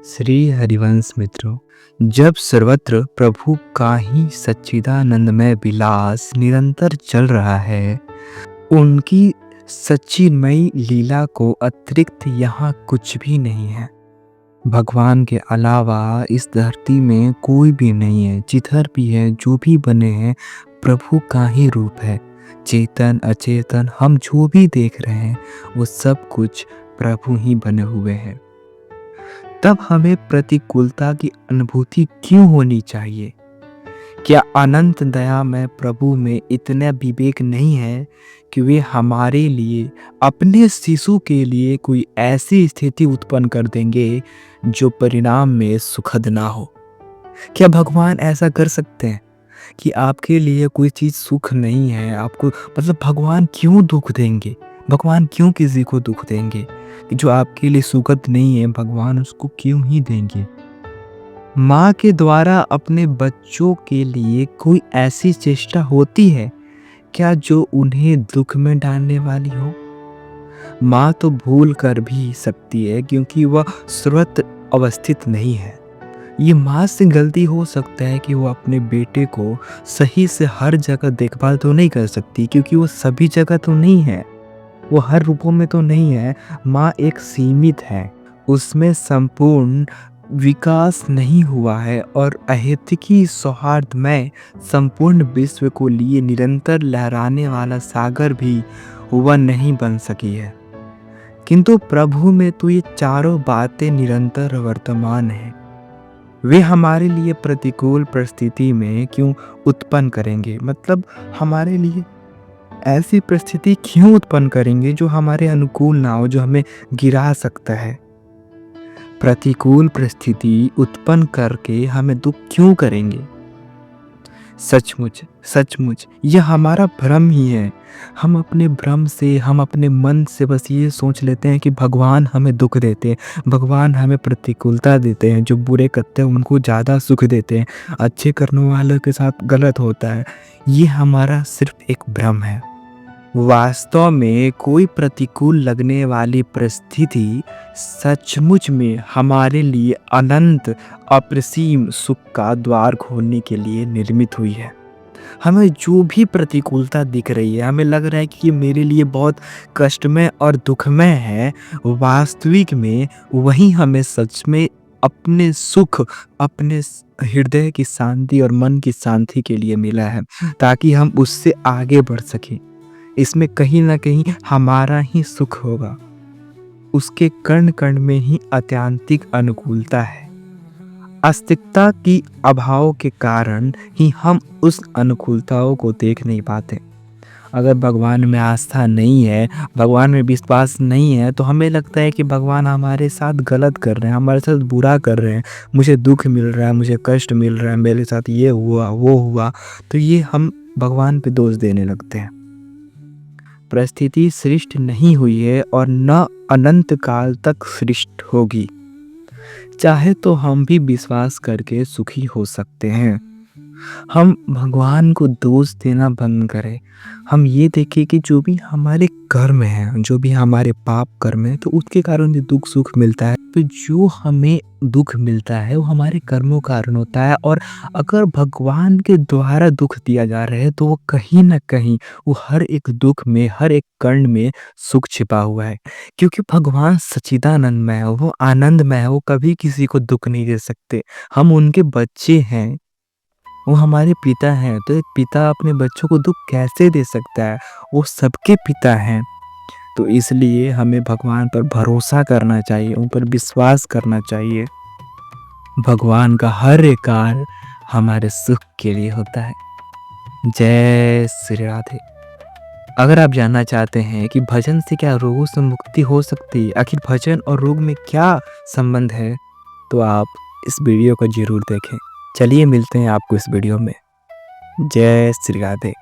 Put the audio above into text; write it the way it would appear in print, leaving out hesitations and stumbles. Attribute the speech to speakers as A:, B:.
A: श्री हरिवंश मित्रों, जब सर्वत्र प्रभु का ही सच्चिदानंदमय विलास निरंतर चल रहा है, उनकी सच्चिमयी लीला को अतिरिक्त यहाँ कुछ भी नहीं है। भगवान के अलावा इस धरती में कोई भी नहीं है। जिधर भी है, जो भी बने हैं, प्रभु का ही रूप है। चेतन अचेतन हम जो भी देख रहे हैं, वो सब कुछ प्रभु ही बने हुए हैं। तब हमें प्रतिकूलता की अनुभूति क्यों होनी चाहिए? क्या अनंत दया में प्रभु में इतना विवेक नहीं है कि वे हमारे लिए, अपने शिशु के लिए कोई ऐसी स्थिति उत्पन्न कर देंगे जो परिणाम में सुखद ना हो? क्या भगवान ऐसा कर सकते हैं कि आपके लिए कोई चीज़ सुख नहीं है? आपको मतलब भगवान क्यों दुख देंगे? भगवान क्यों किसी को दुख देंगे कि जो आपके लिए सुखद नहीं है? भगवान उसको क्यों ही देंगे? माँ के द्वारा अपने बच्चों के लिए कोई ऐसी चेष्टा होती है क्या जो उन्हें दुख में डालने वाली हो? माँ तो भूल कर भी सकती है क्योंकि वह सर्वत्र अवस्थित नहीं है। ये माँ से गलती हो सकता है कि वो अपने बेटे को सही से हर जगह देखभाल तो नहीं कर सकती, क्योंकि वो सभी जगह तो नहीं है, वो हर रूपों में तो नहीं है। माँ एक सीमित है, उसमें संपूर्ण विकास नहीं हुआ है और अहेतुकी सौहार्द में संपूर्ण विश्व को लिए निरंतर लहराने वाला सागर भी वह नहीं बन सकी है। किंतु प्रभु में तो ये चारों बातें निरंतर वर्तमान हैं। वे हमारे लिए प्रतिकूल परिस्थिति में क्यों उत्पन्न करेंगे? मतलब हमारे लिए ऐसी परिस्थिति क्यों उत्पन्न करेंगे जो हमारे अनुकूल ना हो, जो हमें गिरा सकता है? प्रतिकूल परिस्थिति उत्पन्न करके हमें दुख क्यों करेंगे? सचमुच यह हमारा भ्रम ही है। हम अपने भ्रम से, हम अपने मन से बस ये सोच लेते हैं कि भगवान हमें दुख देते हैं, भगवान हमें प्रतिकूलता देते हैं। जो बुरे करते हैं उनको ज़्यादा सुख देते हैं, अच्छे करने वालों के साथ गलत होता है। ये हमारा सिर्फ एक भ्रम है। वास्तव में कोई प्रतिकूल लगने वाली परिस्थिति सचमुच में हमारे लिए अनंत अप्रसीम सुख का द्वार खोलने के लिए निर्मित हुई है। हमें जो भी प्रतिकूलता दिख रही है, हमें लग रहा है कि ये मेरे लिए बहुत कष्टमय और दुखमय है, वास्तविक में वही हमें सच में अपने सुख, अपने हृदय की शांति और मन की शांति के लिए मिला है, ताकि हम उससे आगे बढ़ सकें। इसमें कहीं ना कहीं हमारा ही सुख होगा। उसके कण कण में ही आत्यंतिक अनुकूलता है। अस्तित्वता की अभाव के कारण ही हम उस अनुकूलताओं को देख नहीं पाते। अगर भगवान में आस्था नहीं है, भगवान में विश्वास नहीं है, तो हमें लगता है कि भगवान हमारे साथ गलत कर रहे हैं, हमारे साथ बुरा कर रहे हैं, मुझे दुख मिल रहा है, मुझे कष्ट मिल रहा है, मेरे साथ ये हुआ वो हुआ। तो ये हम भगवान पे दोष देने लगते हैं। परिस्थिति सृष्टि नहीं हुई है और न अनंत काल तक सृष्टि होगी। चाहे तो हम भी विश्वास करके सुखी हो सकते हैं। हम भगवान को दोष देना बंद करें। हम ये देखें कि जो भी हमारे कर्म है, जो भी हमारे पाप कर्म है, तो उसके कारण दुख सुख मिलता है। तो जो हमें दुख मिलता है वो हमारे कर्मों का कारण होता है। और अगर भगवान के द्वारा दुख दिया जा रहा है तो वो कहीं ना कहीं, वो हर एक दुख में, हर एक कण में सुख छिपा हुआ है। क्योंकि भगवान सच्चिदानंदमय है, वो आनंदमय है, वो कभी किसी को दुख नहीं दे सकते। हम उनके बच्चे हैं, वो हमारे पिता हैं। तो एक पिता अपने बच्चों को दुख कैसे दे सकता है? वो सबके पिता हैं। तो इसलिए हमें भगवान पर भरोसा करना चाहिए, उन पर विश्वास करना चाहिए। भगवान का हर एक कार्य हमारे सुख के लिए होता है। जय श्री राधे। अगर आप जानना चाहते हैं कि भजन से क्या रोगों से मुक्ति हो सकती है, आखिर भजन और रोग में क्या संबंध है, तो आप इस वीडियो को जरूर देखें। चलिए मिलते हैं आपको इस वीडियो में। जय श्री राधे।